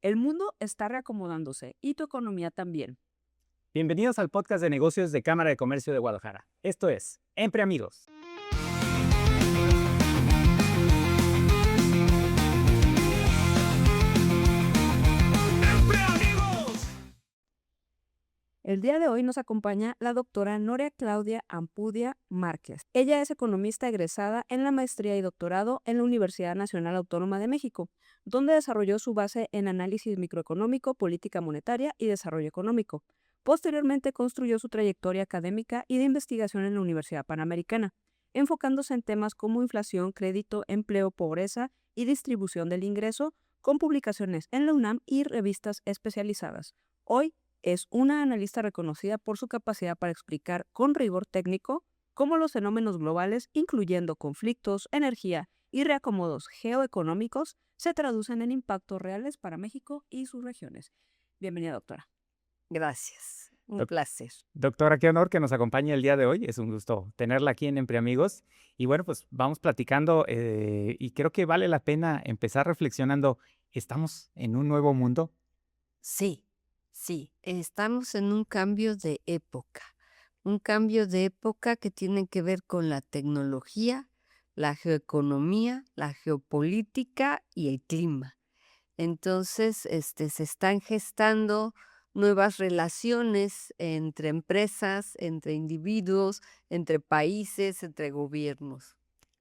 El mundo está reacomodándose y tu economía también. Bienvenidos al podcast de negocios de Cámara de Comercio de Guadalajara. Esto es Empre Amigos. El día de hoy nos acompaña la doctora Noria Claudia Ampudia Márquez. Ella es economista egresada en la maestría y doctorado en la Universidad Nacional Autónoma de México, donde desarrolló su base en análisis microeconómico, política monetaria y desarrollo económico. Posteriormente construyó su trayectoria académica y de investigación en la Universidad Panamericana, enfocándose en temas como inflación, crédito, empleo, pobreza y distribución del ingreso, con publicaciones en la UNAM y revistas especializadas. Hoy es una analista reconocida por su capacidad para explicar con rigor técnico cómo los fenómenos globales, incluyendo conflictos, energía y reacomodos geoeconómicos, se traducen en impactos reales para México y sus regiones. Bienvenida, doctora. Gracias, un Doc- placer. Doctora, qué honor que nos acompañe el día de hoy. Es un gusto tenerla aquí en Empre Amigos. Y bueno, pues vamos platicando y creo que vale la pena empezar reflexionando. ¿Estamos en un nuevo mundo? Sí, estamos en un cambio de época que tiene que ver con la tecnología, la geoeconomía, la geopolítica y el clima. Entonces, se están gestando nuevas relaciones entre empresas, entre individuos, entre países, entre gobiernos.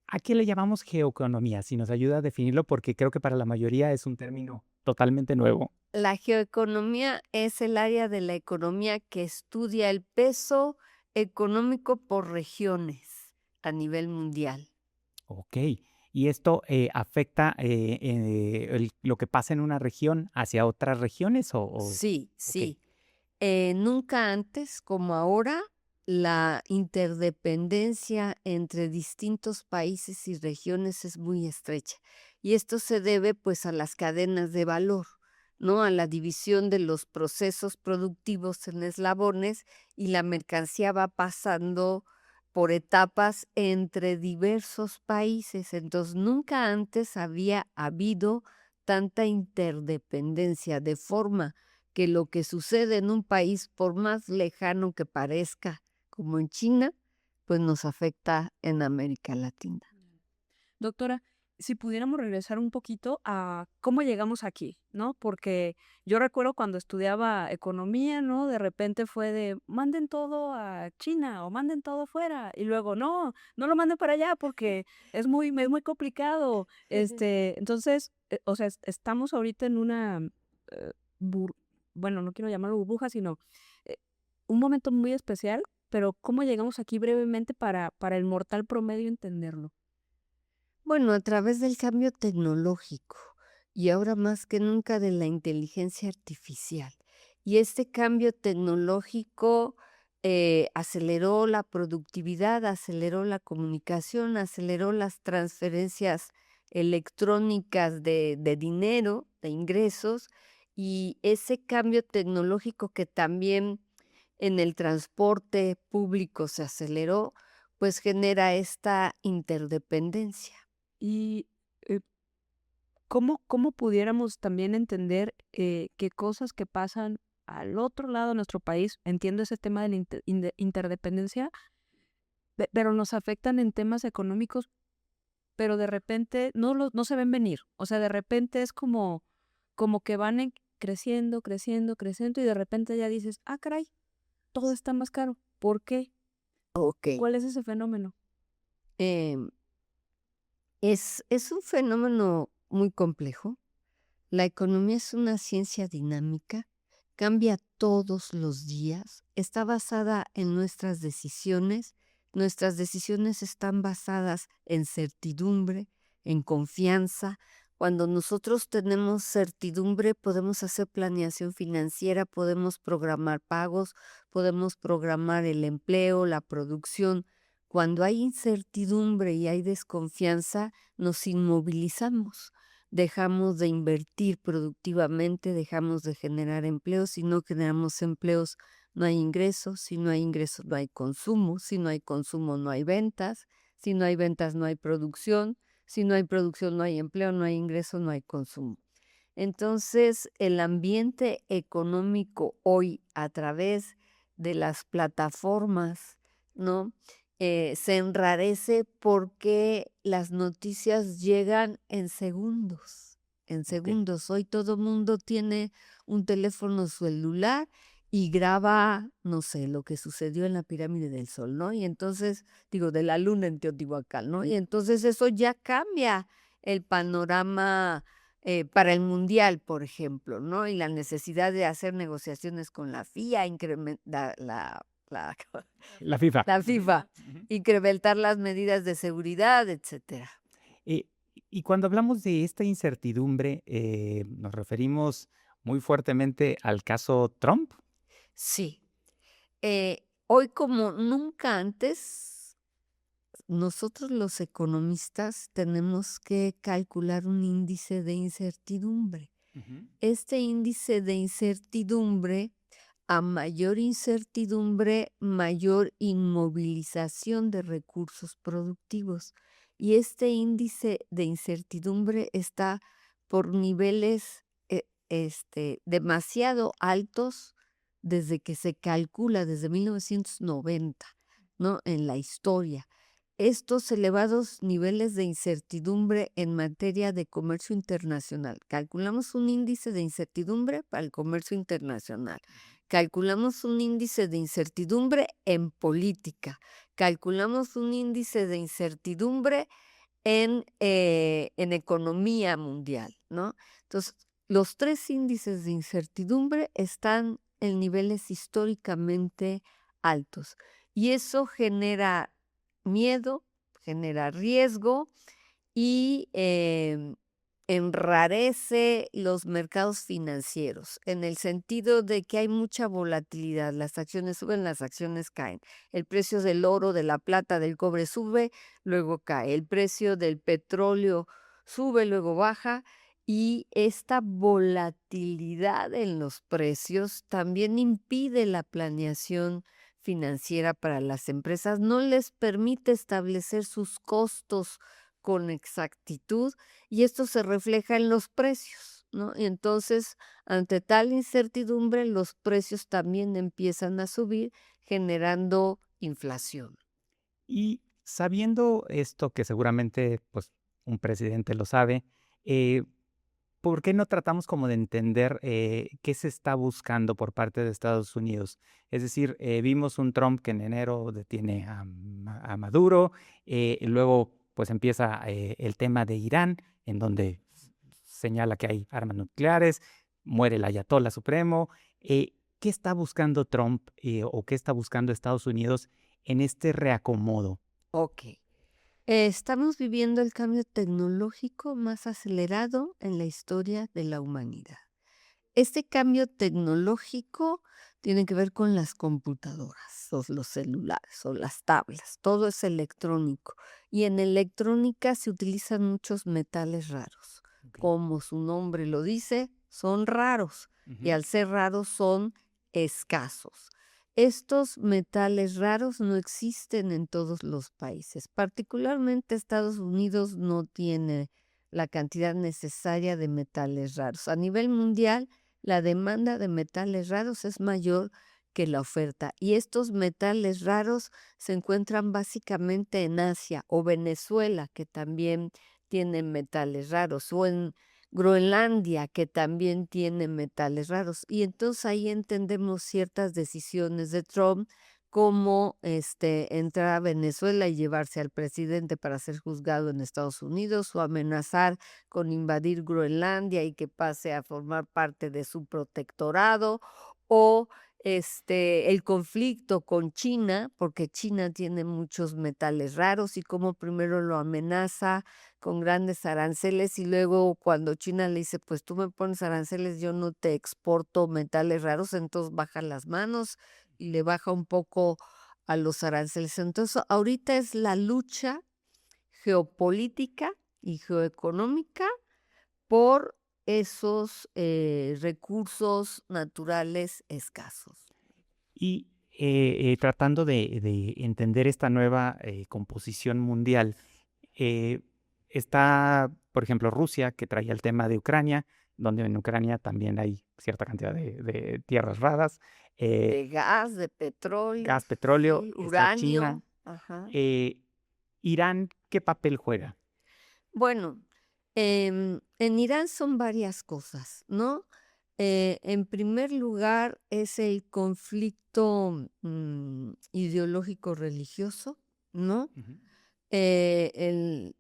¿A qué le llamamos geoeconomía? Si nos ayuda a definirlo, porque creo que para la mayoría es un término totalmente nuevo. La geoeconomía es el área de la economía que estudia el peso económico por regiones a nivel mundial. Ok. ¿Y esto afecta lo que pasa en una región hacia otras regiones? Sí, Ok. sí. Nunca antes como ahora, la interdependencia entre distintos países y regiones es muy estrecha. Y esto se debe pues a las cadenas de valor, ¿no? A la división de los procesos productivos en eslabones, y la mercancía va pasando por etapas entre diversos países. Entonces, nunca antes había habido tanta interdependencia, de forma que lo que sucede en un país, por más lejano que parezca, como en China, pues nos afecta en América Latina. Doctora, si pudiéramos regresar un poquito a cómo llegamos aquí, ¿no? Porque yo recuerdo cuando estudiaba economía, ¿no? De repente fue de manden todo a China o manden todo afuera y luego no lo manden para allá porque es muy complicado. Entonces, o sea, estamos ahorita en una, eh, bur- bueno, no quiero llamarlo burbuja, sino eh, un momento muy especial, pero ¿cómo llegamos aquí brevemente para el mortal promedio entenderlo? Bueno, a través del cambio tecnológico y ahora más que nunca de la inteligencia artificial. Y este cambio tecnológico aceleró la productividad, aceleró la comunicación, aceleró las transferencias electrónicas de dinero, de ingresos, y ese cambio tecnológico que también en el transporte público se aceleró, pues genera esta interdependencia. Y eh, ¿cómo pudiéramos también entender que cosas que pasan al otro lado de nuestro país, entiendo ese tema de la interdependencia, pero nos afectan en temas económicos, pero de repente no se ven venir? O sea, de repente es como que van creciendo, creciendo, creciendo y de repente ya dices, ah, caray, todo está más caro. ¿Por qué? Ok. ¿Cuál es ese fenómeno? Em, es un fenómeno muy complejo. La economía es una ciencia dinámica, cambia todos los días, está basada en nuestras decisiones. Nuestras decisiones están basadas en certidumbre, en confianza. Cuando nosotros tenemos certidumbre, podemos hacer planeación financiera, podemos programar pagos, podemos programar el empleo, la producción. Cuando hay incertidumbre y hay desconfianza, nos inmovilizamos, dejamos de invertir productivamente, dejamos de generar empleos. Si no generamos empleos, no hay ingresos. Si no hay ingresos, no hay consumo. Si no hay consumo, no hay ventas. Si no hay ventas, no hay producción. Si no hay producción, no hay empleo, no hay ingresos, no hay consumo. Entonces, el ambiente económico hoy a través de las plataformas, ¿no? Se enrarece porque las noticias llegan en segundos, en Ok. segundos. Hoy todo mundo tiene un teléfono celular y graba, no sé, lo que sucedió en la pirámide del Sol, ¿no? Y entonces, digo, de la Luna en Teotihuacán, ¿no? Y entonces eso ya cambia el panorama para el mundial, por ejemplo, ¿no? Y la necesidad de hacer negociaciones con la FIA, incrementar la La FIFA. la Ujú, FIFA, ujú. incrementar las medidas de seguridad, etcétera. Eh, y cuando hablamos de esta incertidumbre, nos referimos muy fuertemente al caso Trump. Sí, hoy como nunca antes, nosotros los economistas tenemos que calcular un índice de incertidumbre. Ujú. Este índice de incertidumbre, a mayor incertidumbre, mayor inmovilización de recursos productivos. Y este índice de incertidumbre está por niveles demasiado altos desde que se calcula, desde 1990, ¿no? En la historia. Estos elevados niveles de incertidumbre en materia de comercio internacional. Calculamos un índice de incertidumbre para el comercio internacional. Calculamos un índice de incertidumbre en política. Calculamos un índice de incertidumbre en economía mundial, ¿no? Entonces, los tres índices de incertidumbre están en niveles históricamente altos y eso genera miedo, genera riesgo y enrarece los mercados financieros en el sentido de que hay mucha volatilidad. Las acciones suben, las acciones caen. El precio del oro, de la plata, del cobre sube, luego cae. El precio del petróleo sube, luego baja. Y esta volatilidad en los precios también impide la planeación financiera para las empresas, no les permite establecer sus costos con exactitud y esto se refleja en los precios, ¿no? Y entonces, ante tal incertidumbre, los precios también empiezan a subir, generando inflación. Y sabiendo esto, que seguramente pues un presidente lo sabe, eh, ¿por qué no tratamos como de entender qué se está buscando por parte de Estados Unidos? Es decir, vimos un Trump que en enero detiene a Maduro, luego pues empieza el tema de Irán, en donde señala que hay armas nucleares, muere el ayatolá supremo. ¿Qué está buscando Trump o qué está buscando Estados Unidos en este reacomodo? Ok. Estamos viviendo el cambio tecnológico más acelerado en la historia de la humanidad. Este cambio tecnológico tiene que ver con las computadoras, o los celulares, o las tablas, todo es electrónico. Y en electrónica se utilizan muchos metales raros. Ok. Como su nombre lo dice, son raros y Ujú. al ser raros son escasos. Estos metales raros no existen en todos los países, particularmente Estados Unidos no tiene la cantidad necesaria de metales raros. A nivel mundial, la demanda de metales raros es mayor que la oferta y estos metales raros se encuentran básicamente en Asia o Venezuela, que también tienen metales raros, o en Groenlandia, que también tiene metales raros. Y entonces ahí entendemos ciertas decisiones de Trump, como entrar a Venezuela y llevarse al presidente para ser juzgado en Estados Unidos, o amenazar con invadir Groenlandia y que pase a formar parte de su protectorado, o el conflicto con China, porque China tiene muchos metales raros y como primero lo amenaza con grandes aranceles y luego cuando China le dice, pues tú me pones aranceles, yo no te exporto metales raros, entonces baja las manos y le baja un poco a los aranceles. Entonces ahorita es la lucha geopolítica y geoeconómica por esos recursos naturales escasos. Y tratando de entender esta nueva composición mundial, eh, está, por ejemplo, Rusia, que traía el tema de Ucrania, donde en Ucrania también hay cierta cantidad de tierras raras, De gas, de petróleo, gas, petróleo, sí, está China. uranio. Ajá. Irán, ¿qué papel juega? Bueno, en Irán son varias cosas, ¿no? En primer lugar es el conflicto ideológico religioso, ¿no? Ujú. El,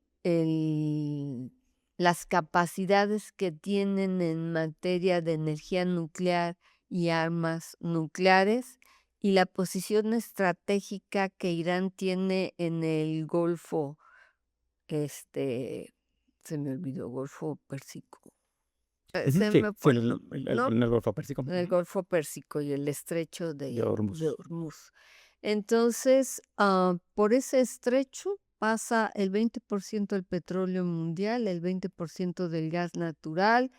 las capacidades que tienen en materia de energía nuclear y armas nucleares y la posición estratégica que Irán tiene en el Golfo, se me olvidó, Golfo Pérsico. Ujú, Se sí, me sí, fue el nombre, ¿no? en el Golfo Pérsico. El Ujú. Golfo Pérsico y el estrecho De de Hormuz. Hormuz. Entonces, por ese estrecho pasa el 20% del petróleo mundial, el 20% del gas natural,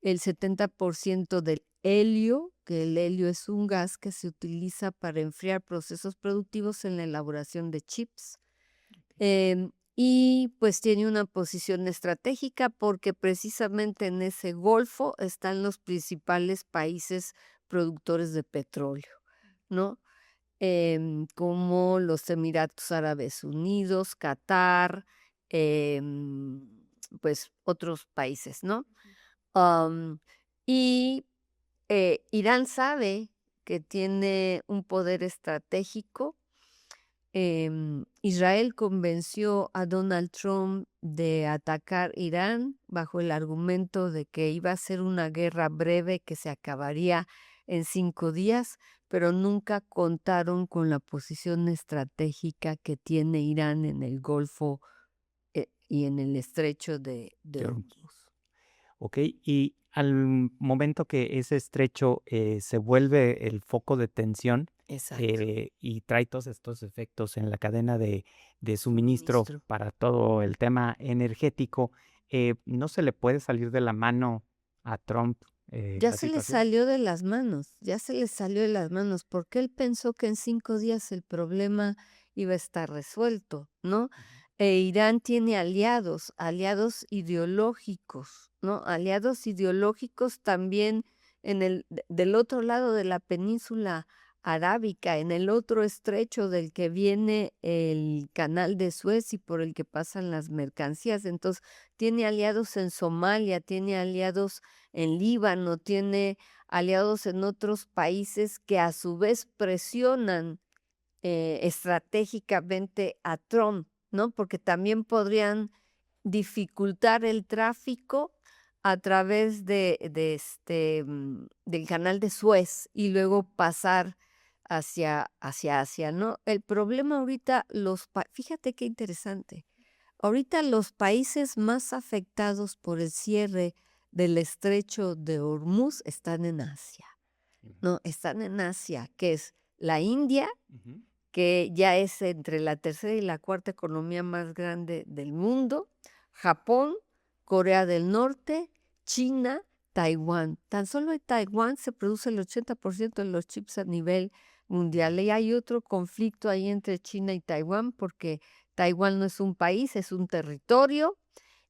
el 70% del helio, que el helio es un gas que se utiliza para enfriar procesos productivos en la elaboración de chips. Y pues tiene una posición estratégica porque precisamente en ese golfo están los principales países productores de petróleo, ¿no? Como los Emiratos Árabes Unidos, Qatar, pues otros países, ¿no? Am, y Irán sabe que tiene un poder estratégico. Israel convenció a Donald Trump de atacar Irán bajo el argumento de que iba a ser una guerra breve que se acabaría en 5 días, pero nunca contaron con la posición estratégica que tiene Irán en el Golfo y en el estrecho de De Hormuz. Hormuz. Ok, y al momento que ese estrecho se vuelve el foco de tensión Exacto. y trae todos estos efectos en la cadena de suministro para todo el tema energético, ¿no se le puede salir de la mano a Trump Ya la se le situación? salió de las manos, ya se le salió de las manos, porque él pensó que en 5 días el problema iba a estar resuelto, ¿no? Irán tiene aliados, aliados ideológicos, ¿no? Aliados ideológicos también del otro lado de la península arábica, en el otro estrecho del que viene el canal de Suez y por el que pasan las mercancías. Entonces, tiene aliados en Somalia, tiene aliados en Líbano, tiene aliados en otros países que a su vez presionan estratégicamente a Trump, ¿no? Porque también podrían dificultar el tráfico a través del canal de Suez y luego pasar hacia Asia, ¿no? El problema ahorita, fíjate qué interesante. Ahorita los países más afectados por el cierre del estrecho de Hormuz están en Asia, ¿no? Están en Asia, que es la India, Ujú. que ya es entre la tercera y la cuarta economía más grande del mundo, Japón, Corea del Norte, China, Taiwán. Tan solo en Taiwán se produce el 80% de los chips a nivel mundial. Y hay otro conflicto ahí entre China y Taiwán porque Taiwán no es un país, es un territorio.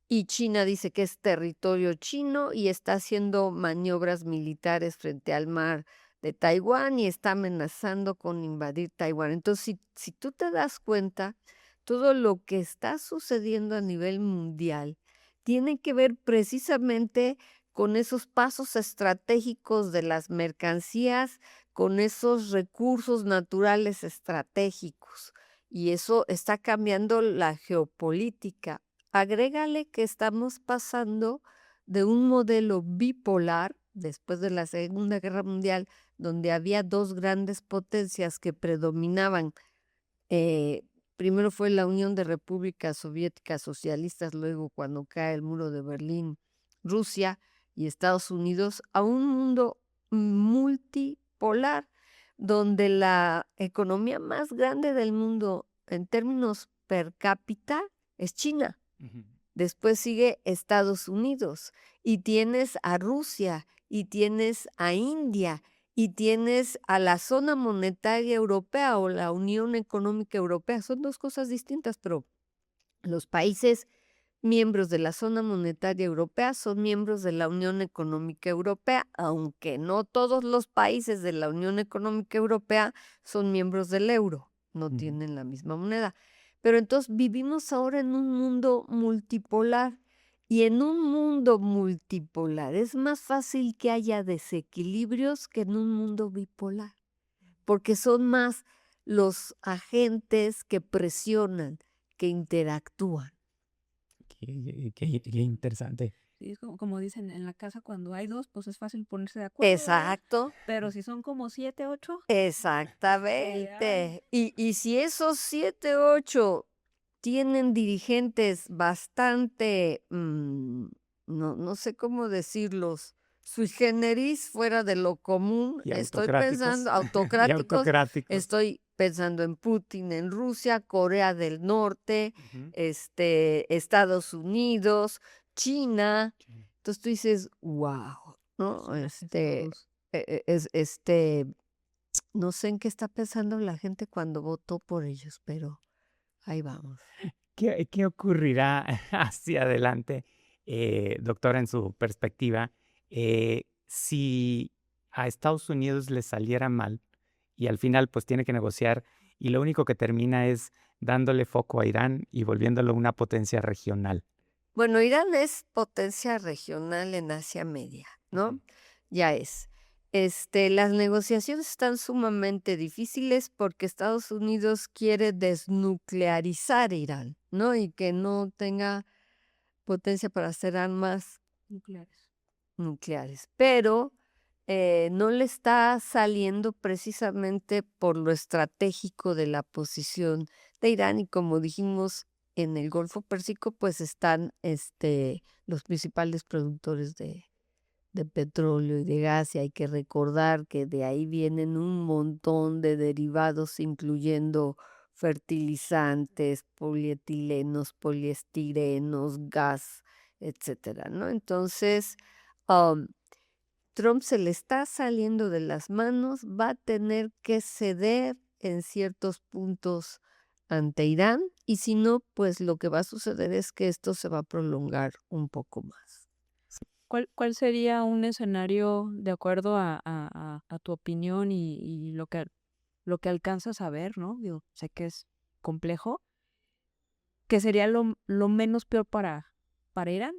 Y China dice que es territorio chino y está haciendo maniobras militares frente al mar de Taiwán y está amenazando con invadir Taiwán. Entonces, si tú te das cuenta, todo lo que está sucediendo a nivel mundial tiene que ver precisamente con esos pasos estratégicos de las mercancías, con esos recursos naturales estratégicos. Y eso está cambiando la geopolítica. Agrégale que estamos pasando de un modelo bipolar después de la Segunda Guerra Mundial, donde había dos grandes potencias que predominaban. Primero fue la Unión de Repúblicas Soviéticas Socialistas, luego cuando cae el muro de Berlín, Rusia y Estados Unidos, a un mundo multipolar, donde la economía más grande del mundo en términos per cápita es China. Ujú. Después sigue Estados Unidos y tienes a Rusia y tienes a India y tienes a la zona monetaria europea o la Unión Económica Europea. Son dos cosas distintas, pero los países miembros de la zona monetaria europea, son miembros de la Unión Económica Europea, aunque no todos los países de la Unión Económica Europea son miembros del euro, no Ujú. tienen la misma moneda. Pero entonces vivimos ahora en un mundo multipolar, y en un mundo multipolar es más fácil que haya desequilibrios que en un mundo bipolar, porque son más los agentes que presionan, que interactúan. Qué interesante. Sí, es como dicen en la casa, cuando hay dos, pues es fácil ponerse de acuerdo, ¿verdad? Exacto, Pero si son como 7, 8, exactamente. Y si esos 7, 8 tienen dirigentes bastante, no sé cómo decirlos, sui generis, fuera de lo común, Y estoy autocráticos. pensando, Y autocráticos, autocráticos. estoy pensando en Putin en Rusia, Corea del Norte, Ujú. Estados Unidos, China. Sí. Entonces tú dices, wow, ¿no? personajes todos. Es, no sé en qué está pensando la gente cuando votó por ellos, pero ahí vamos. ¿Qué ocurrirá hacia adelante, doctora, en su perspectiva, si a Estados Unidos le saliera mal y al final pues tiene que negociar y lo único que termina es dándole foco a Irán y volviéndolo una potencia regional? Bueno, Irán es potencia regional en Asia Media, ¿no? Ujú. Ya es. Las negociaciones están sumamente difíciles porque Estados Unidos quiere desnuclearizar Irán, ¿no? Y que no tenga potencia para hacer armas Nucleares. nucleares. Pero no le está saliendo precisamente por lo estratégico de la posición de Irán, y como dijimos, en el Golfo Pérsico pues están los principales productores de petróleo y de gas, y hay que recordar que de ahí vienen un montón de derivados, incluyendo fertilizantes, polietilenos, poliestirenos, gas, etcétera, ¿no? Entonces, um, Trump se le está saliendo de las manos, va a tener que ceder en ciertos puntos ante Irán, y si no, pues lo que va a suceder es que esto se va a prolongar un poco más. ¿Cuál sería un escenario, de acuerdo a tu opinión y lo que alcanzas a ver, ¿no? Digo, sé que es complejo, que sería lo menos peor para Irán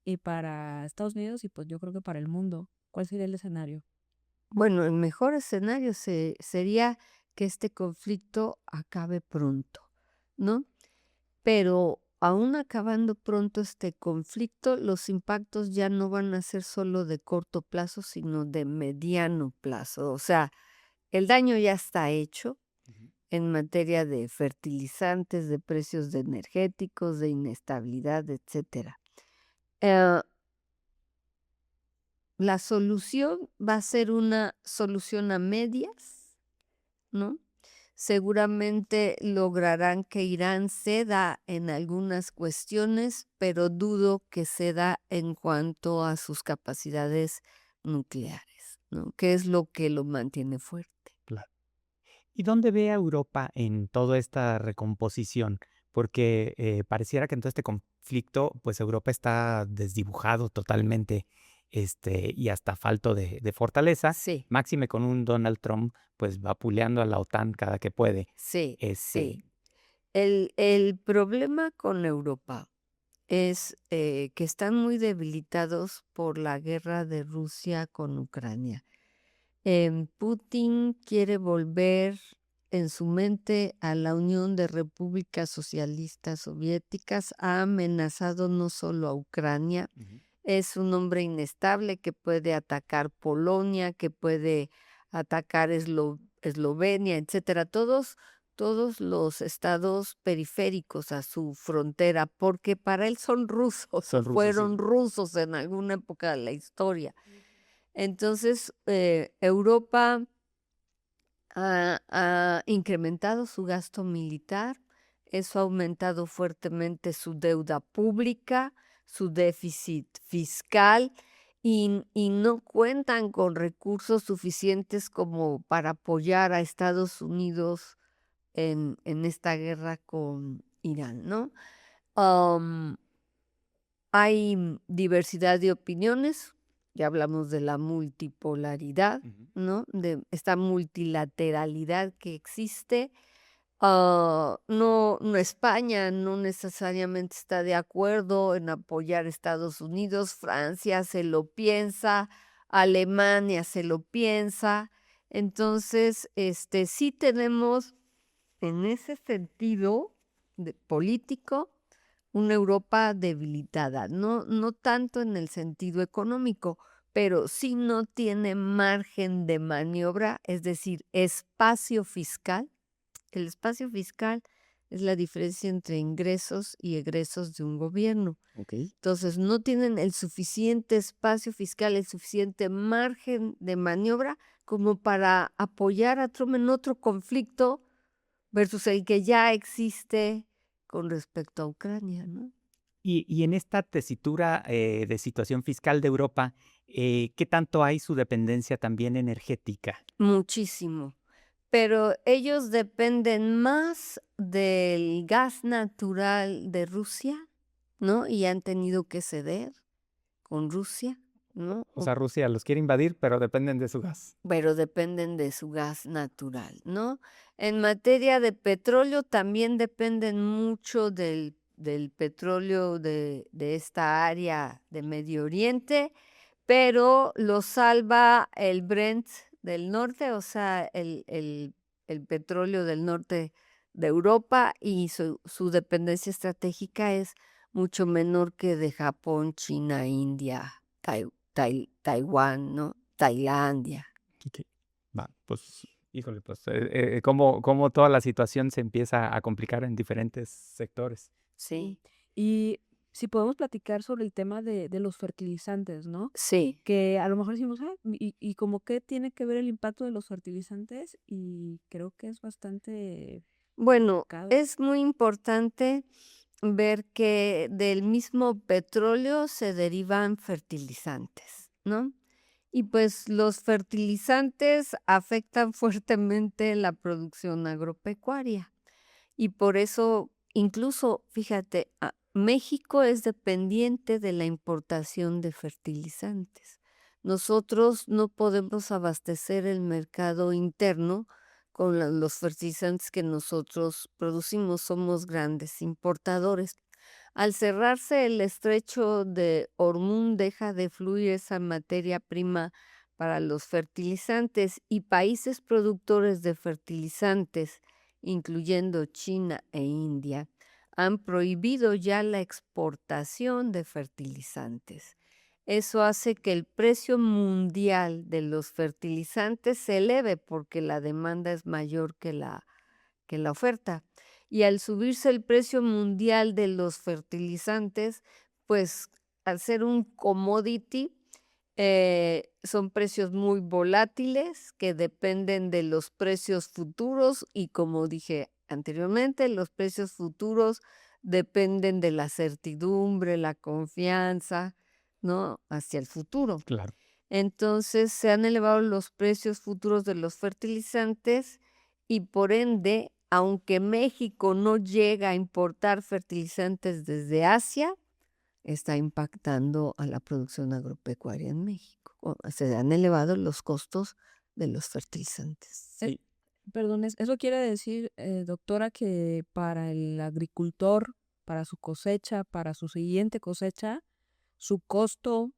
y para Estados Unidos y pues yo creo que para el mundo? ¿Cuál sería el escenario? Bueno, el mejor escenario sería que este conflicto acabe pronto, ¿no? Pero aún acabando pronto este conflicto, los impactos ya no van a ser solo de corto plazo, sino de mediano plazo. O sea, el daño ya está hecho Ujú. en materia de fertilizantes, de precios de energéticos, de inestabilidad, etcétera. Eh, la solución va a ser una solución a medias, ¿no? Seguramente lograrán que Irán ceda en algunas cuestiones, pero dudo que ceda en cuanto a sus capacidades nucleares, ¿no? Que es lo que lo mantiene fuerte. Claro. ¿Y dónde ve a Europa en toda esta recomposición? Porque pareciera que en todo este conflicto, pues Europa está desdibujado totalmente, y hasta falto de fortaleza, Sí, máxime con un Donald Trump, pues vapuleando a la OTAN cada que puede. sí, Este, sí. El problema con Europa es que están muy debilitados por la guerra de Rusia con Ucrania. Putin quiere volver en su mente a la Unión de Repúblicas Socialistas Soviéticas, ha amenazado no solo a Ucrania, Ujú. es un hombre inestable que puede atacar Polonia, que puede atacar Eslovenia, etcétera, todos los estados periféricos a su frontera, porque para él son rusos o Son rusos, sí. fueron rusos en alguna época de la historia. Entonces, Europa ha incrementado su gasto militar, eso ha aumentado fuertemente su deuda pública, su déficit fiscal, y no cuentan con recursos suficientes como para apoyar a Estados Unidos en esta guerra con Irán, ¿no? Am, hay diversidad de opiniones, ya hablamos de la multipolaridad, ¿no? De esta multilateralidad que existe. No, España no necesariamente está de acuerdo en apoyar a Estados Unidos, Francia se lo piensa, Alemania se lo piensa. Entonces, sí tenemos en ese sentido político una Europa debilitada, no tanto en el sentido económico, pero sí no tiene margen de maniobra, es decir, espacio fiscal. El espacio fiscal es la diferencia entre ingresos y egresos de un gobierno. Entonces, no tienen el suficiente espacio fiscal, el suficiente margen de maniobra como para apoyar a Trump en otro conflicto versus el que ya existe con respecto a Ucrania, ¿no? Y en esta tesitura de situación fiscal de Europa, ¿qué tanto hay su dependencia también energética? Muchísimo. Pero ellos dependen más del gas natural de Rusia, ¿no? Y han tenido que ceder con Rusia, ¿no? O sea, Rusia los quiere invadir, pero dependen de su gas. Pero dependen de su gas natural, ¿no? En materia de petróleo también dependen mucho del petróleo de esta área de Medio Oriente, pero lo salva el Brent del norte, o sea, el petróleo del norte de Europa, y su dependencia estratégica es mucho menor que de Japón, China, India, Taiwán, ¿no? Tailandia. Ok. Va, pues, híjole, pues, cómo toda la situación se empieza a complicar en diferentes sectores. Sí, Y si podemos platicar sobre el tema de los fertilizantes, ¿no? sí. Que a lo mejor decimos, y como qué tiene que ver el impacto de los fertilizantes, y creo que es bastante Bueno, complicado. es muy importante ver que del mismo petróleo se derivan fertilizantes, ¿no? Y pues los fertilizantes afectan fuertemente la producción agropecuaria. Y por eso, incluso, fíjate, México es dependiente de la importación de fertilizantes. Nosotros no podemos abastecer el mercado interno con los fertilizantes que nosotros producimos. Somos grandes importadores. Al cerrarse el estrecho de Hormuz, deja de fluir esa materia prima para los fertilizantes, y países productores de fertilizantes, incluyendo China e India, han prohibido ya la exportación de fertilizantes. Eso hace que el precio mundial de los fertilizantes se eleve porque la demanda es mayor que la oferta. Y al subirse el precio mundial de los fertilizantes, pues al ser un commodity, son precios muy volátiles que dependen de los precios futuros, y como dije anteriormente, los precios futuros dependen de la certidumbre, la confianza, ¿no? Hacia el futuro. Claro. Entonces se han elevado los precios futuros de los fertilizantes, y por ende, aunque México no llega a importar fertilizantes desde Asia, está impactando a la producción agropecuaria en México. Se han elevado los costos de los fertilizantes. Sí. Perdón, eso quiere decir, doctora, que para el agricultor, para su cosecha, para su siguiente cosecha, su costo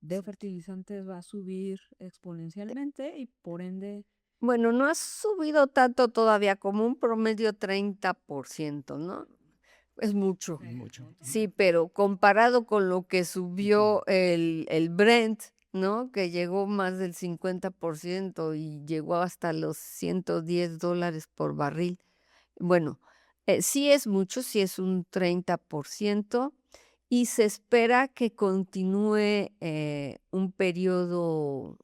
de fertilizantes va a subir exponencialmente y por ende... Bueno, no ha subido tanto todavía, como un promedio 30%, ¿no? Es mucho. Mucho. Sí, pero comparado con lo que subió el Brent, ¿no? Que llegó más del 50% y llegó hasta los $110 por barril. Bueno, sí es mucho, sí es un 30%, y se espera que continúe un periodo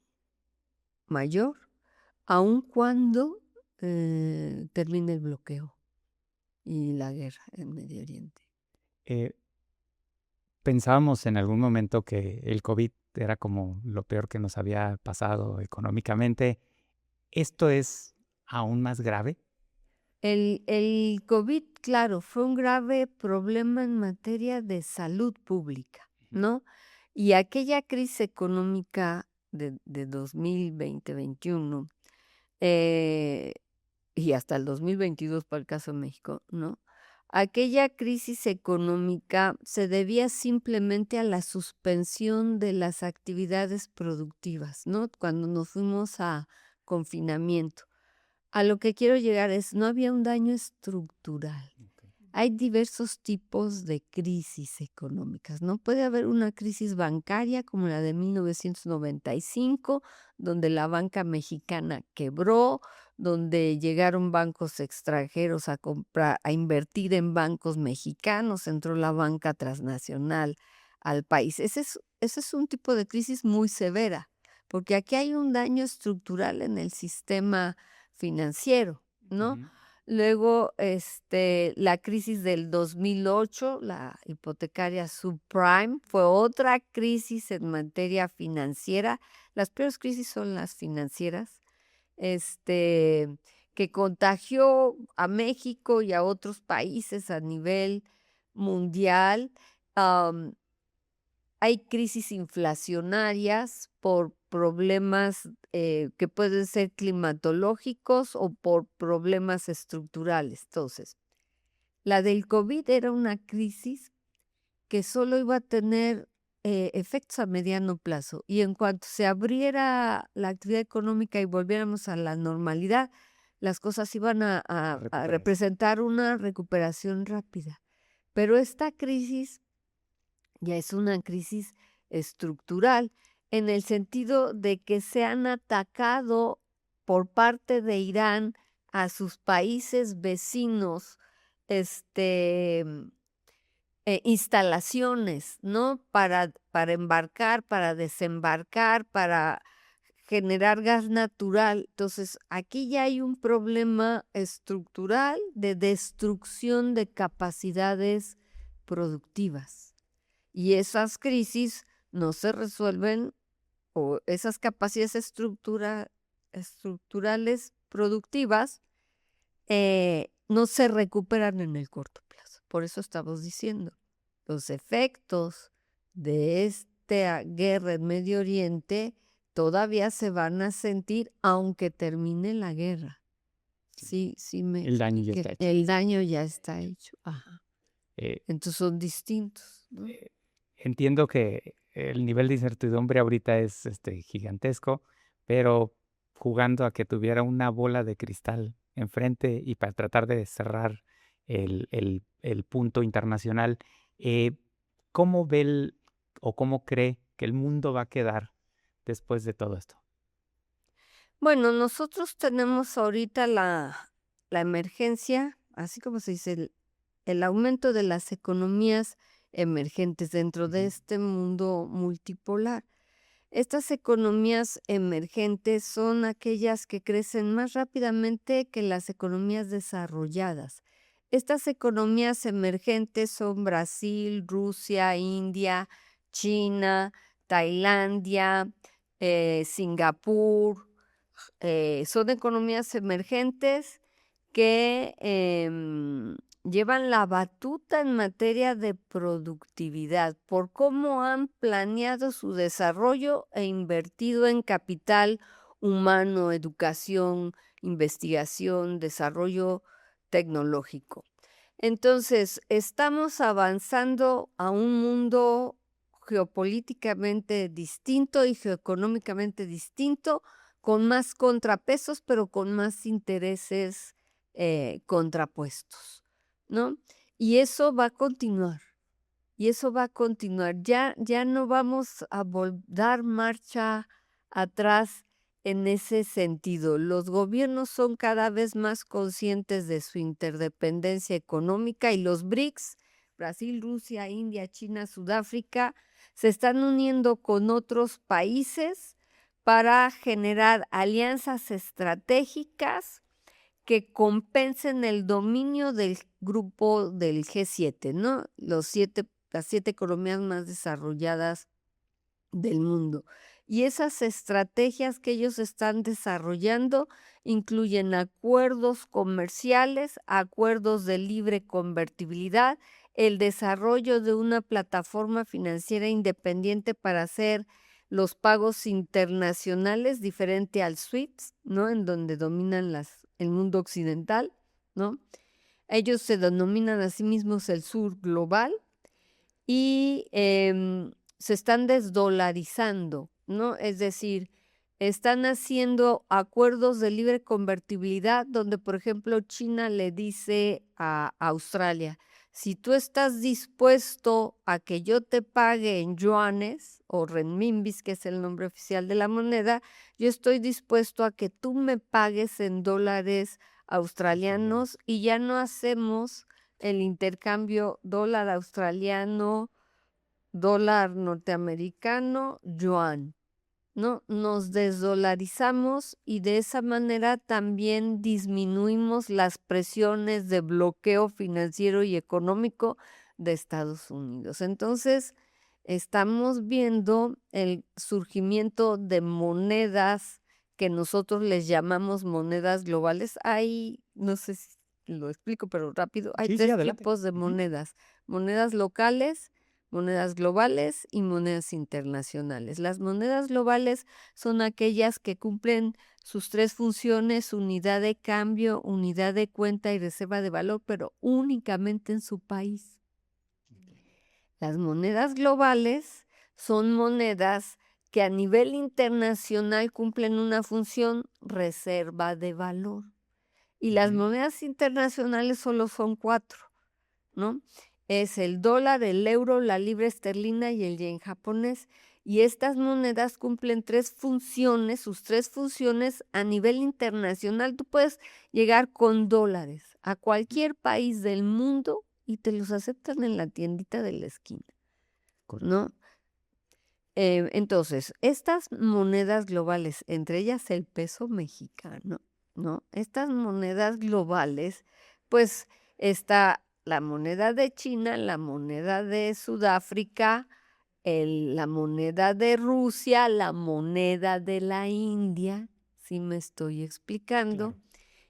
mayor, aun cuando termine el bloqueo y la guerra en Medio Oriente. Pensábamos en algún momento que el COVID era como lo peor que nos había pasado económicamente. ¿Esto es aún más grave? El COVID, claro, fue un grave problema en materia de salud pública. ¿no? Y aquella crisis económica de 2020-21 eh, y hasta el 2022 para el caso de México, ¿no? Aquella crisis económica se debía simplemente a la suspensión de las actividades productivas, ¿no? Cuando nos fuimos a confinamiento. A lo que quiero llegar es, no había un daño estructural. Hay diversos tipos de crisis económicas, ¿no? Puede haber una crisis bancaria como la de 1995, donde la banca mexicana quebró, donde llegaron bancos extranjeros a comprar, a invertir en bancos mexicanos, entró la banca transnacional al país. Ese es un tipo de crisis muy severa, porque aquí hay un daño estructural en el sistema financiero, ¿no? Ujú. Luego, la crisis del 2008, la hipotecaria subprime, fue otra crisis en materia financiera. Las peores crisis son las financieras, que contagió a México y a otros países a nivel mundial. Am, Hay crisis inflacionarias por problemas que pueden ser climatológicos o por problemas estructurales. Entonces, la del COVID era una crisis que solo iba a tener efectos a mediano plazo y en cuanto se abriera la actividad económica y volviéramos a la normalidad, las cosas iban a Recuperarse. representar una recuperación rápida. Pero esta crisis ya es una crisis estructural en el sentido de que se han atacado por parte de Irán a sus países vecinos, este, instalaciones, ¿no? Para embarcar, para desembarcar, para generar gas natural. Entonces, aquí ya hay un problema estructural de destrucción de capacidades productivas. Y esas crisis no se resuelven, o esas capacidades estructurales productivas no se recuperan en el corto plazo. Por eso estamos diciendo, los efectos de esta guerra en Medio Oriente todavía se van a sentir aunque termine la guerra. Sí me El daño ya expliqué. está hecho. El daño ya está hecho. Ajá. Eh, Entonces son distintos, ¿no? Entiendo que el nivel de incertidumbre ahorita es gigantesco, pero jugando a que tuviera una bola de cristal enfrente y para tratar de cerrar el punto internacional, eh, ¿cómo ve o cómo cree que el mundo va a quedar después de todo esto? Bueno, nosotros tenemos ahorita la emergencia, así como se dice, el aumento de las economías emergentes dentro de Ujú. este mundo multipolar. Estas economías emergentes son aquellas que crecen más rápidamente que las economías desarrolladas. Estas economías emergentes son Brasil, Rusia, India, China, Tailandia, Singapur. Son economías emergentes que llevan la batuta en materia de productividad por cómo han planeado su desarrollo e invertido en capital humano, educación, investigación, desarrollo tecnológico. Entonces, estamos avanzando a un mundo geopolíticamente distinto y geoeconómicamente distinto, con más contrapesos, pero con más intereses contrapuestos, ¿no? Y eso va a continuar, y eso va a continuar. Ya no vamos a dar marcha atrás en ese sentido. Los gobiernos son cada vez más conscientes de su interdependencia económica y los BRICS, Brasil, Rusia, India, China, Sudáfrica, se están uniendo con otros países para generar alianzas estratégicas que compensen el dominio del grupo del G7, ¿no? Las 7 economías más desarrolladas del mundo. Y esas estrategias que ellos están desarrollando incluyen acuerdos comerciales, acuerdos de libre convertibilidad el desarrollo de una plataforma financiera independiente para hacer los pagos internacionales, diferente al SWIFT, ¿no? En donde dominan el mundo occidental, ¿no? Ellos se denominan a sí mismos el sur global y se están desdolarizando, ¿no? Es decir, están haciendo acuerdos de libre convertibilidad donde, por ejemplo, China le dice a Australia, si tú estás dispuesto a que yo te pague en yuanes o renminbis, que es el nombre oficial de la moneda, yo estoy dispuesto a que tú me pagues en dólares australianos y ya no hacemos el intercambio dólar australiano, dólar norteamericano, yuan, ¿no? Nos desdolarizamos y de esa manera también disminuimos las presiones de bloqueo financiero y económico de Estados Unidos. Entonces, estamos viendo el surgimiento de monedas que nosotros les llamamos monedas globales. Hay, no sé si lo explico, pero rápido, hay Sí, sí, tres adelante. tipos de Ujú. monedas: monedas locales, monedas globales y monedas internacionales. Las monedas globales son aquellas que cumplen sus tres funciones: unidad de cambio, unidad de cuenta y reserva de valor, pero únicamente en su país. Las monedas globales son monedas que a nivel internacional cumplen una función: reserva de valor. Y las Ujú. monedas internacionales solo son 4, ¿no? Es el dólar, el euro, la libra esterlina y el yen japonés. Y estas monedas cumplen 3 funciones, sus 3 funciones a nivel internacional. Tú puedes llegar con dólares a cualquier país del mundo y te los aceptan en la tiendita de la esquina, Correcto. ¿no? Entonces, estas monedas globales, entre ellas el peso mexicano, ¿no? Estas monedas globales, pues está la moneda de China, la moneda de Sudáfrica, la moneda de Rusia, la moneda de la India, si me estoy explicando. Claro.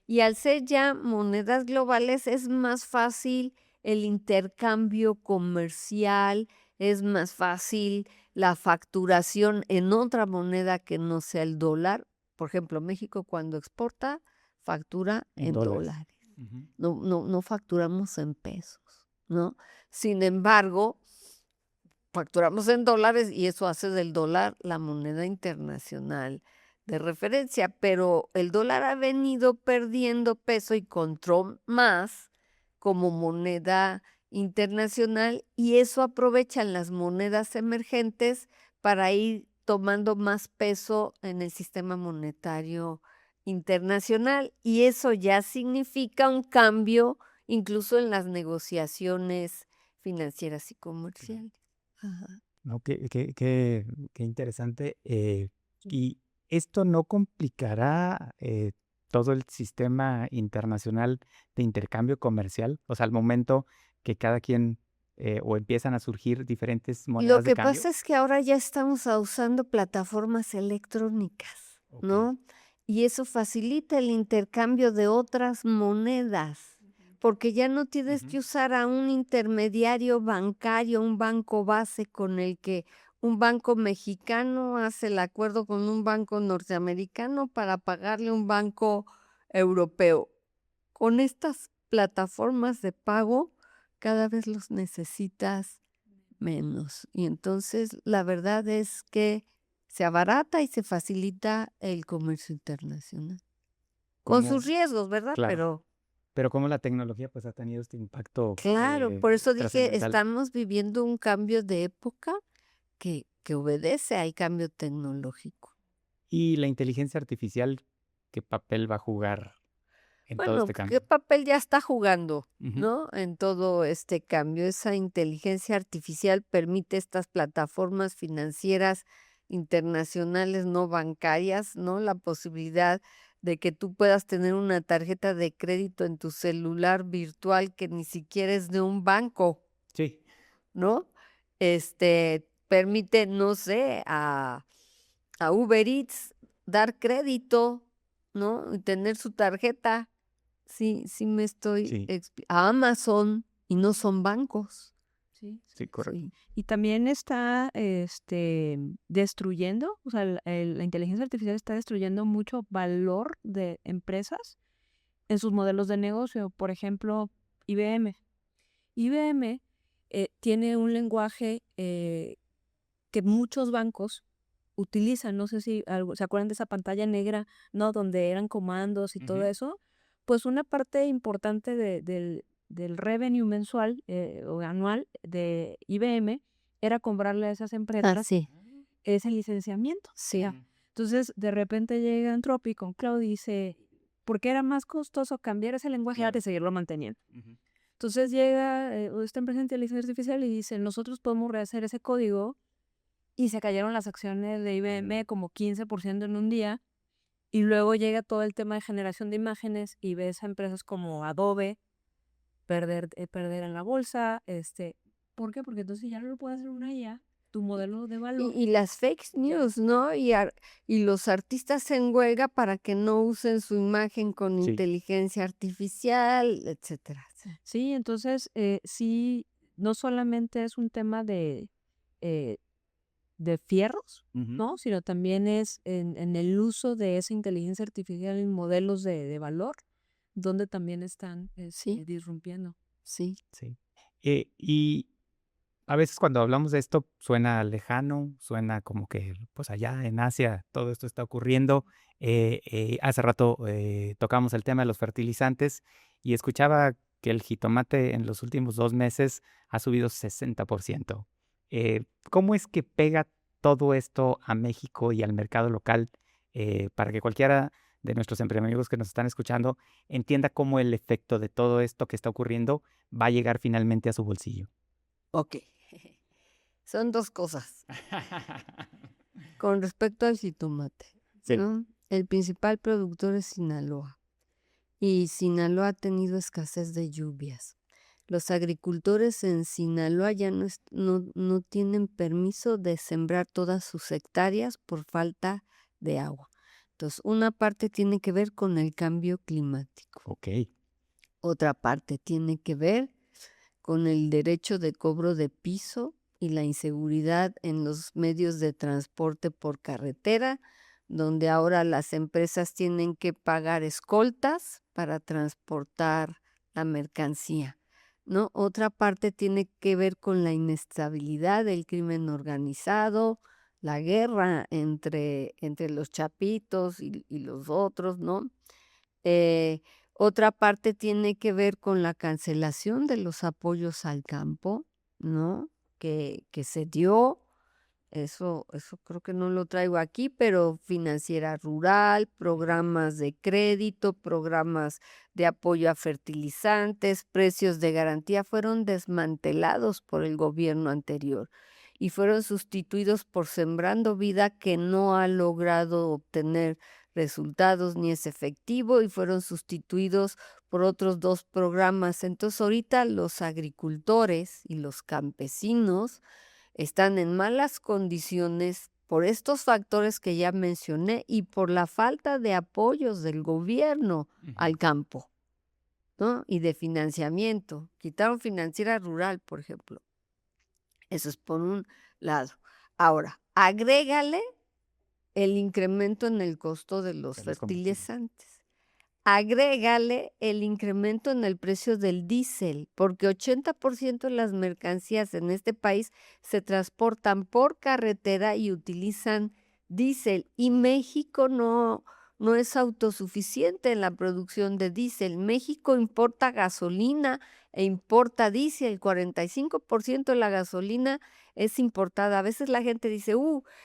Y al ser ya monedas globales es más fácil el intercambio comercial, es más fácil la facturación en otra moneda que no sea el dólar. Por ejemplo, México cuando exporta factura En en dólares. dólares. Ujú. No facturamos en pesos, ¿no? Sin embargo, facturamos en dólares y eso hace del dólar la moneda internacional de referencia, pero el dólar ha venido perdiendo peso y control más como moneda internacional, y eso aprovechan las monedas emergentes para ir tomando más peso en el sistema monetario internacional, y eso ya significa un cambio incluso en las negociaciones financieras y Claro. comerciales. Ajá. No, qué interesante. ¿Y esto no complicará todo el sistema internacional de intercambio comercial? O sea, al momento que cada quien o empiezan a surgir diferentes Lo monedas de que cambio. pasa es que ahora ya estamos usando plataformas electrónicas, Ok. ¿no? Y eso facilita el intercambio de otras monedas, porque ya no tienes que Ujú. usar a un intermediario bancario, un banco base con el que un banco mexicano hace el acuerdo con un banco norteamericano para pagarle a un banco europeo. Con estas plataformas de pago, cada vez los necesitas menos. Y entonces la verdad es que se abarata y se facilita el comercio internacional. Con sus Como, riesgos, ¿verdad? claro, Pero pero como la tecnología pues ha tenido este impacto claro, por eso dije, trascendental. estamos viviendo un cambio de época que obedece al cambio tecnológico. Y la inteligencia artificial, ¿qué papel va a jugar en todo Bueno, este ¿qué cambio? papel ya está jugando, Ujú. no? En todo este cambio. Esa inteligencia artificial permite estas plataformas financieras internacionales no bancarias, ¿no? La posibilidad de que tú puedas tener una tarjeta de crédito en tu celular virtual que ni siquiera es de un banco, Sí. ¿no? Permite, no sé, a Uber Eats dar crédito, ¿no? Y tener su tarjeta. Sí, sí me estoy Sí. a Amazon y no son bancos. Sí. Sí, correcto. Sí. Y también está destruyendo, o sea, la inteligencia artificial está destruyendo mucho valor de empresas en sus modelos de negocio. Por ejemplo, IBM. IBM tiene un lenguaje que muchos bancos utilizan. No sé si se acuerdan de esa pantalla negra, ¿no? Donde eran comandos y todo Ujú. eso. Pues una parte importante del revenue mensual o anual de IBM era comprarle a esas Ah, empresas sí, ese licenciamiento. sí. Ya. Entonces, de repente llega Anthropic con Cloud y dice, ¿por qué era más costoso cambiar ese lenguaje Claro. antes de seguirlo manteniendo? Ujú. Entonces llega esta empresa de inteligencia artificial y dice, nosotros podemos rehacer ese código, y se cayeron las acciones de IBM como 15% en un día. Y luego llega todo el tema de generación de imágenes y ves a empresas como Adobe perder en la bolsa. ¿Por qué? Porque entonces ya no lo puede hacer una IA, tu modelo de valor. Y las fake news, ¿no? Y los artistas en huelga para que no usen su imagen con Sí. inteligencia artificial, etcétera. Sí, entonces sí, no solamente es un tema eh, de fierros, Ujú. ¿no? Sino también es en el uso de esa inteligencia artificial en modelos de valor, donde también están Sí, disrumpiendo. sí. Sí. Y a veces cuando hablamos de esto suena lejano, suena como que pues allá en Asia todo esto está ocurriendo. Hace rato tocamos el tema de los fertilizantes y escuchaba que el jitomate en los últimos 2 meses ha subido 60%. ¿Cómo es que pega todo esto a México y al mercado local para que cualquiera de nuestros amigos que nos están escuchando entienda cómo el efecto de todo esto que está ocurriendo va a llegar finalmente a su bolsillo? Ok. Son dos cosas. Con respecto al jitomate, Sí. ¿no? El principal productor es Sinaloa y Sinaloa ha tenido escasez de lluvias. Los agricultores en Sinaloa ya no tienen permiso de sembrar todas sus hectáreas por falta de agua. Entonces, una parte tiene que ver con el cambio climático. Ok. Otra parte tiene que ver con el derecho de cobro de piso y la inseguridad en los medios de transporte por carretera, donde ahora las empresas tienen que pagar escoltas para transportar la mercancía, ¿no? Otra parte tiene que ver con la inestabilidad del crimen organizado, la guerra entre los chapitos y los otros, ¿no? Eh, Otra parte tiene que ver con la cancelación de los apoyos al campo, ¿no? Que se dio. Eso creo que no lo traigo aquí, pero financiera rural, programas de crédito, programas de apoyo a fertilizantes, precios de garantía fueron desmantelados por el gobierno anterior y fueron sustituidos por Sembrando Vida, que no ha logrado obtener resultados ni es efectivo, y fueron sustituidos por otros dos programas. Entonces ahorita los agricultores y los campesinos están en malas condiciones por estos factores que ya mencioné y por la falta de apoyos del gobierno al campo, ¿no? Y de financiamiento. Quitaron financiera rural, por ejemplo. Eso es por un lado. Ahora, agrégale el incremento en el costo de los De los combustibles. fertilizantes. Agrégale el incremento en el precio del diésel, porque 80% de las mercancías en este país se transportan por carretera y utilizan diésel. Y México no es autosuficiente en la producción de diésel. México importa gasolina e importa diésel. 45% de la gasolina es importada. A veces la gente dice,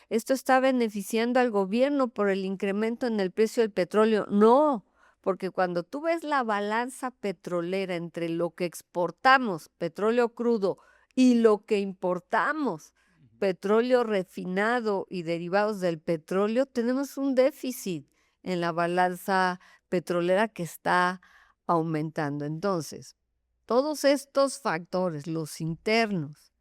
esto está beneficiando al gobierno por el incremento en el precio del petróleo. No, porque cuando tú ves la balanza petrolera entre lo que exportamos, petróleo crudo, y lo que importamos, petróleo refinado y derivados del petróleo, tenemos un déficit en la balanza petrolera que está aumentando. Entonces, todos estos factores, los internos,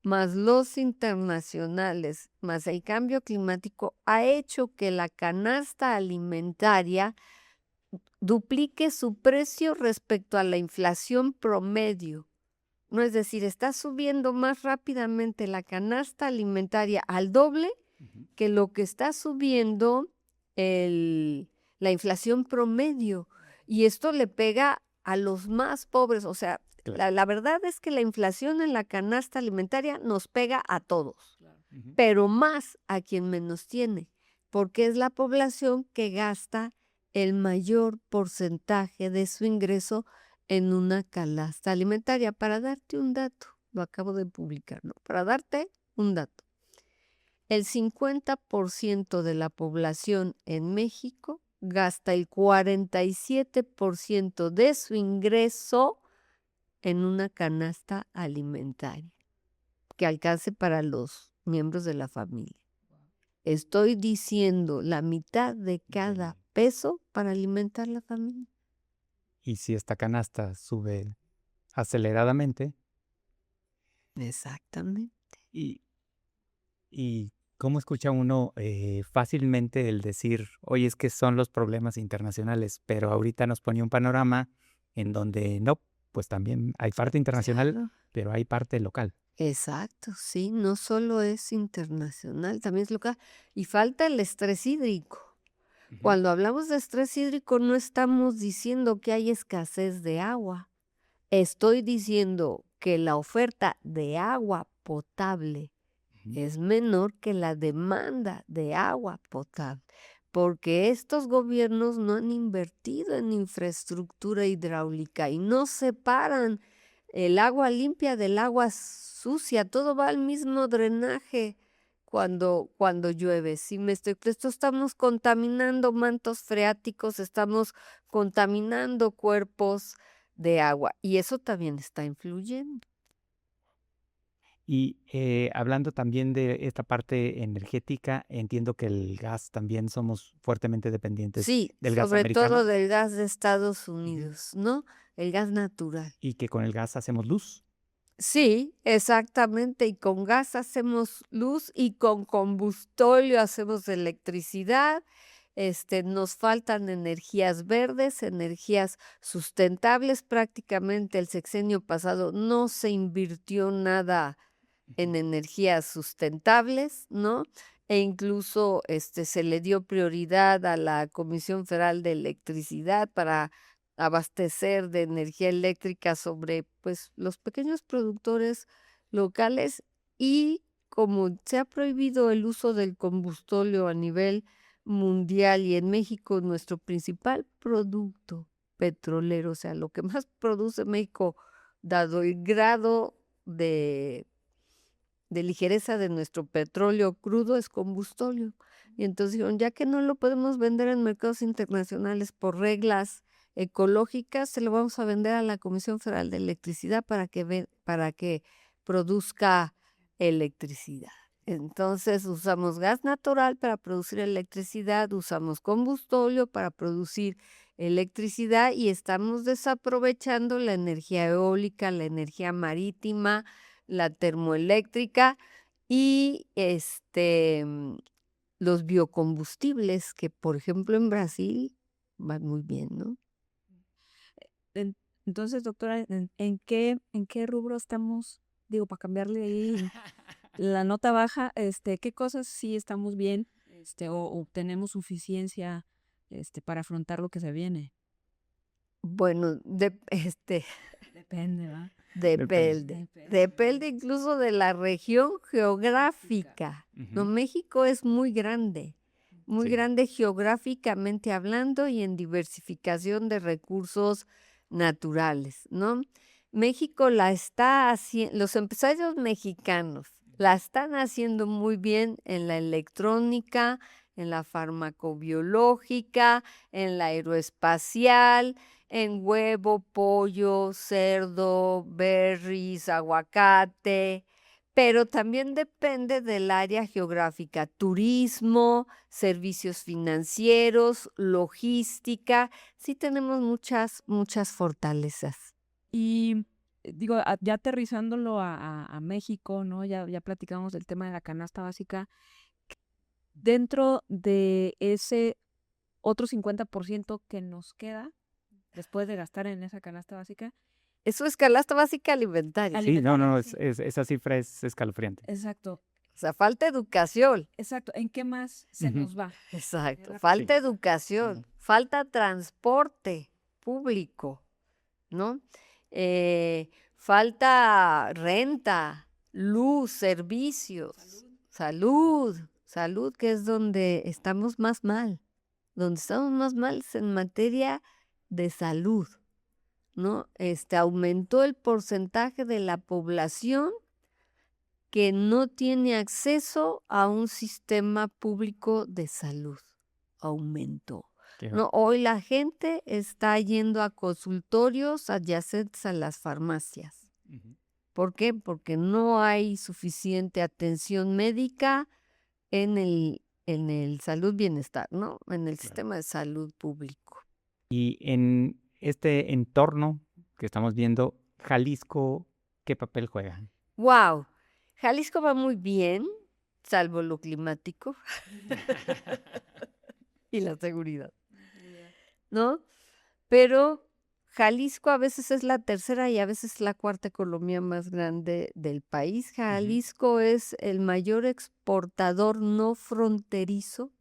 más los internacionales, más el cambio climático, ha hecho que la canasta alimentaria duplique su precio respecto a la inflación promedio ¿no? Es decir, está subiendo más rápidamente la canasta alimentaria al doble que lo que está subiendo la inflación promedio. Y esto le pega a los más pobres. O sea, Claro. la verdad es que la inflación en la canasta alimentaria nos pega a todos, Ujú. pero más a quien menos tiene, porque es la población que gasta el mayor porcentaje de su ingreso en una canasta alimentaria. Para darte un dato, lo acabo de publicar, ¿no? Para darte un dato. El 50% de la población en México gasta el 47% de su ingreso en una canasta alimentaria que alcance para los miembros de la familia. Estoy diciendo la mitad de cada peso para alimentar la familia. Y si esta canasta sube aceleradamente, Exactamente. y, y ¿cómo escucha uno fácilmente el decir, oye, es que son los problemas internacionales, pero ahorita nos ponía un panorama en donde no, pues también hay parte internacional, Claro. pero hay parte local. Exacto, sí, no solo es internacional, también es local. Y falta el estrés hídrico. Cuando hablamos de estrés hídrico no estamos diciendo que hay escasez de agua. Estoy diciendo que la oferta de agua potable Ujú. es menor que la demanda de agua potable, porque estos gobiernos no han invertido en infraestructura hidráulica y no separan el agua limpia del agua sucia, todo va al mismo drenaje cuando llueve. Si me estoy, esto estamos contaminando mantos freáticos, estamos contaminando cuerpos de agua y eso también está influyendo. Y hablando también de esta parte energética, entiendo que el gas también somos fuertemente dependientes Sí, del gas sobre todo americano del gas de Estados Ujú. Unidos, ¿no? El gas natural. y que con el gas hacemos luz. Sí, exactamente, y con gas hacemos luz y con combustóleo hacemos electricidad. Nos faltan energías verdes, energías sustentables. Prácticamente el sexenio pasado no se invirtió nada en energías sustentables, ¿no? E incluso se le dio prioridad a la Comisión Federal de Electricidad para abastecer de energía eléctrica sobre pues los pequeños productores locales y como se ha prohibido el uso del combustóleo a nivel mundial y en México nuestro principal producto petrolero, o sea, lo que más produce México, dado el grado de ligereza de nuestro petróleo crudo es combustóleo. Y entonces dijeron, ya que no lo podemos vender en mercados internacionales por reglas ecológicas, se lo vamos a vender a la Comisión Federal de Electricidad para que produzca electricidad. Entonces usamos gas natural para producir electricidad, usamos combustóleo para producir electricidad y estamos desaprovechando la energía eólica, la energía marítima, la termoeléctrica y los biocombustibles que, por ejemplo, en Brasil van muy bien, ¿no? En- Entonces, doctora, ¿en qué rubro estamos? Digo, para cambiarle ahí la nota baja, ¿qué cosas sí estamos bien, o tenemos suficiencia, para afrontar lo que se viene? Bueno, Depende, ¿va? Depende. depende incluso de la región geográfica, ¿no? Ujú. México es muy Sí. grande geográficamente hablando y en diversificación de recursos naturales, ¿no? México la está haciendo, los empresarios mexicanos la están haciendo muy bien en la electrónica, en la farmacobiológica, en la aeroespacial, en huevo, pollo, cerdo, berries, aguacate, pero también depende del área geográfica, turismo, servicios financieros, logística. Sí tenemos muchas fortalezas. Y digo, ya aterrizándolo a México, ¿no? Ya platicamos del tema de la canasta básica. Dentro de ese otro 50% que nos queda después de gastar en esa canasta básica, Es su canasta básica alimentaria. Sí, no, no, Alimentaria, esa cifra es escalofriante. Exacto, O sea, falta educación. exacto. ¿En qué más se Ujú. nos va? Exacto. ¿Verdad? Falta Sí. educación. Falta transporte público, ¿no? Falta renta, luz, servicios, salud, que es donde estamos más mal. Donde estamos más mal es en materia de salud, ¿no? Aumentó el porcentaje de la población que no tiene acceso a un sistema público de salud. Aumentó. Qué ¿No? Hoy la gente está yendo a consultorios adyacentes a las farmacias. Ujú. ¿Por qué? Porque no hay suficiente atención médica en el salud bienestar, ¿no? En el Claro. sistema de salud público. Y en este entorno que estamos viendo, Jalisco, ¿qué papel juega? ¡Wow! Jalisco va muy bien, salvo lo climático y la seguridad, ¿no? Pero Jalisco a veces es la tercera y a veces la cuarta economía más grande del país. Jalisco es el mayor exportador no fronterizo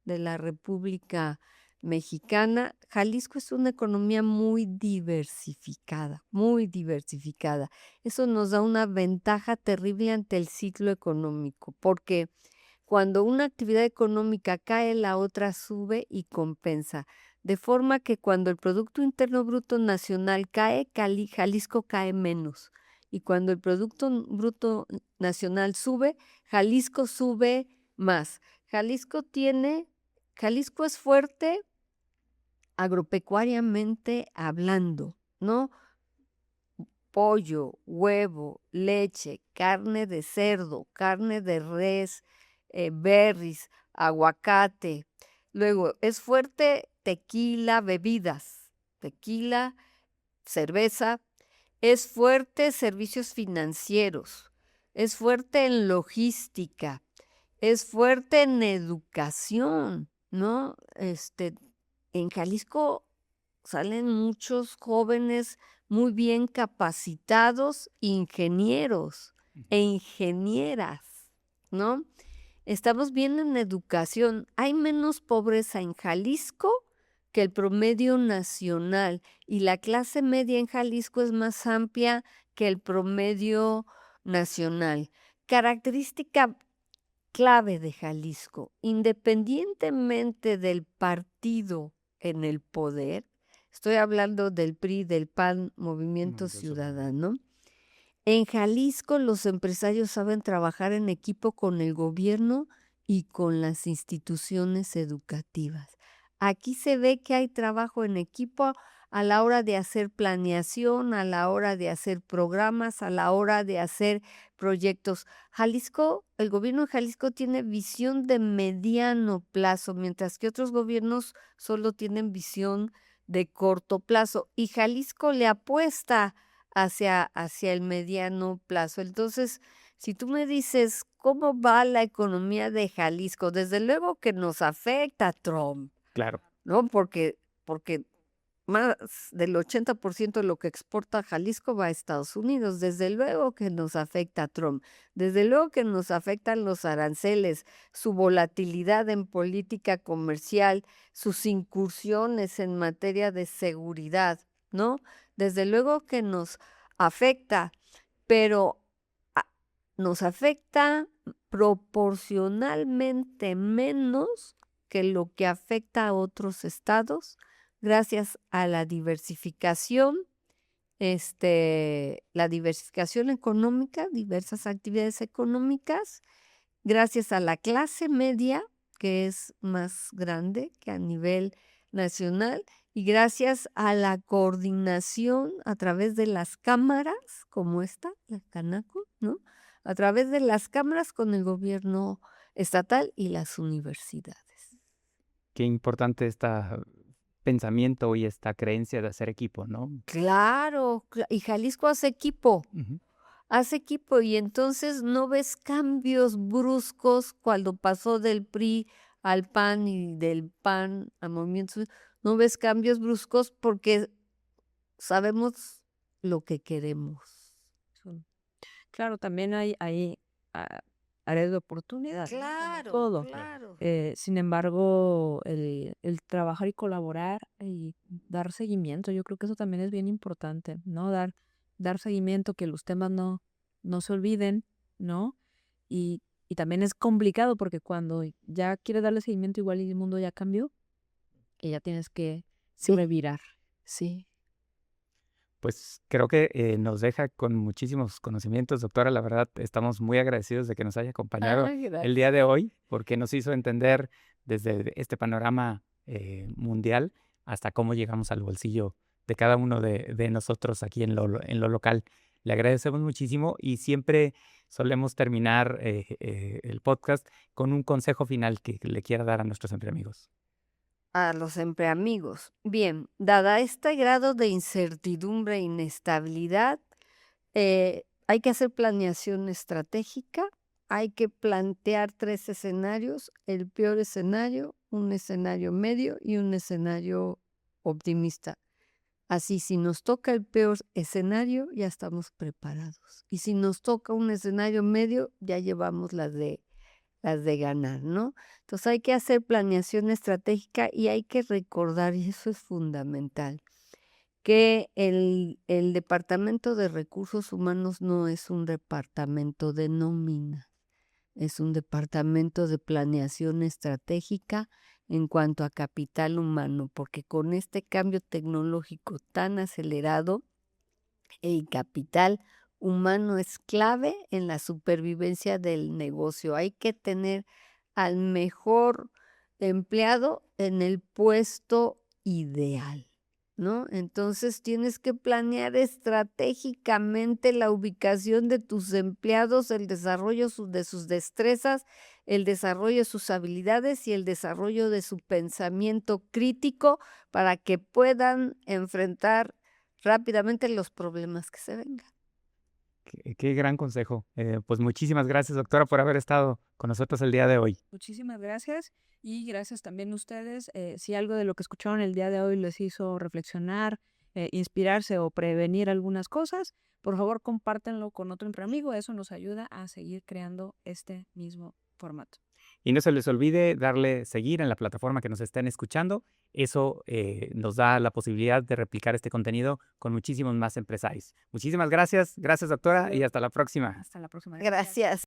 de la República Mexicana. Jalisco es una economía muy diversificada, muy diversificada. Eso nos da una ventaja terrible ante el ciclo económico, porque cuando una actividad económica cae, la otra sube y compensa. De forma que cuando el Producto Interno Bruto Nacional cae, Jalisco cae menos. Y cuando el Producto Bruto Nacional sube, Jalisco sube más. Jalisco es fuerte agropecuariamente hablando, ¿no? Pollo, huevo, leche, carne de cerdo, carne de res, berries, aguacate. Luego, es fuerte tequila, bebidas, tequila, cerveza. Es fuerte servicios financieros. Es fuerte en logística. Es fuerte en educación, ¿no? En Jalisco salen muchos jóvenes muy bien capacitados, ingenieros e ingenieras, ¿no? Estamos bien en educación. Hay menos pobreza en Jalisco que el promedio nacional y la clase media en Jalisco es más amplia que el promedio nacional. Característica clave de Jalisco, independientemente del partido en el poder, estoy hablando del PRI, del PAN, Movimiento Ciudadano, en Jalisco los empresarios saben trabajar en equipo con el gobierno y con las instituciones educativas. Aquí se ve que hay trabajo en equipo a la hora de hacer planeación, a la hora de hacer programas, a la hora de hacer proyectos. El gobierno de Jalisco tiene visión de mediano plazo, mientras que otros gobiernos solo tienen visión de corto plazo. Y Jalisco le apuesta hacia el mediano plazo. Entonces, si tú me dices, ¿cómo va la economía de Jalisco? Desde luego que nos afecta Trump, Claro. ¿no? Porque más del 80% de lo que exporta Jalisco va a Estados Unidos. Desde luego que nos afecta a Trump. Desde luego que nos afectan los aranceles, su volatilidad en política comercial, sus incursiones en materia de seguridad, ¿no? Desde luego que nos afecta, pero nos afecta proporcionalmente menos que lo que afecta a otros estados gracias a la diversificación económica, diversas actividades económicas, gracias a la clase media, que es más grande que a nivel nacional, y gracias a la coordinación a través de las cámaras, como esta, la Canaco, ¿no? A través de las cámaras con el gobierno estatal y las universidades. Qué importante este pensamiento y esta creencia de hacer equipo, ¿no? Claro, y Jalisco hace equipo. Ujú. Hace equipo y entonces no ves cambios bruscos cuando pasó del PRI al PAN y del PAN al Movimiento Ciudadano, no ves cambios bruscos porque sabemos lo que queremos. Sí. Claro, también hay áreas de oportunidad, ¿no? Como todo. Claro. Sin embargo, el trabajar y colaborar y dar seguimiento, yo creo que eso también es bien importante, ¿no? Dar seguimiento, que los temas no se olviden, ¿no? Y también es complicado porque cuando ya quieres darle seguimiento igual y el mundo ya cambió, que ya tienes que Sí, revirar. sí. Pues creo que nos deja con muchísimos conocimientos, doctora. La verdad, estamos muy agradecidos de que nos haya acompañado el Gracias. día de hoy, porque nos hizo entender desde este panorama mundial hasta cómo llegamos al bolsillo de cada uno de nosotros aquí en lo local. Le agradecemos muchísimo y siempre solemos terminar el podcast con un consejo final que le quiera dar a nuestros amigos. A los amigos. Bien, dada este grado de incertidumbre e inestabilidad, hay que hacer planeación estratégica, hay que plantear 3 escenarios, el peor escenario, un escenario medio y un escenario optimista. Así, si nos toca el peor escenario, ya estamos preparados. Y si nos toca un escenario medio, ya llevamos las de ganar, ¿no? Entonces hay que hacer planeación estratégica y hay que recordar, y eso es fundamental, que el Departamento de Recursos Humanos no es un departamento de nómina, es un departamento de planeación estratégica en cuanto a capital humano, porque con este cambio tecnológico tan acelerado, el capital humano es clave en la supervivencia del negocio. Hay que tener al mejor empleado en el puesto ideal, ¿no? Entonces tienes que planear estratégicamente la ubicación de tus empleados, el desarrollo de sus destrezas, el desarrollo de sus habilidades y el desarrollo de su pensamiento crítico para que puedan enfrentar rápidamente los problemas que se vengan. Qué gran consejo. Pues muchísimas gracias, doctora, por haber estado con nosotros el día de hoy. Muchísimas gracias y gracias también a ustedes. Si algo de lo que escucharon el día de hoy les hizo reflexionar, inspirarse o prevenir algunas cosas, por favor compártanlo con otro amigo. Eso nos ayuda a seguir creando este mismo formato. Y no se les olvide darle seguir en la plataforma que nos estén escuchando. Eso nos da la posibilidad de replicar este contenido con muchísimos más empresarios. Muchísimas gracias. Gracias, doctora, y hasta la próxima. Hasta la próxima. Gracias.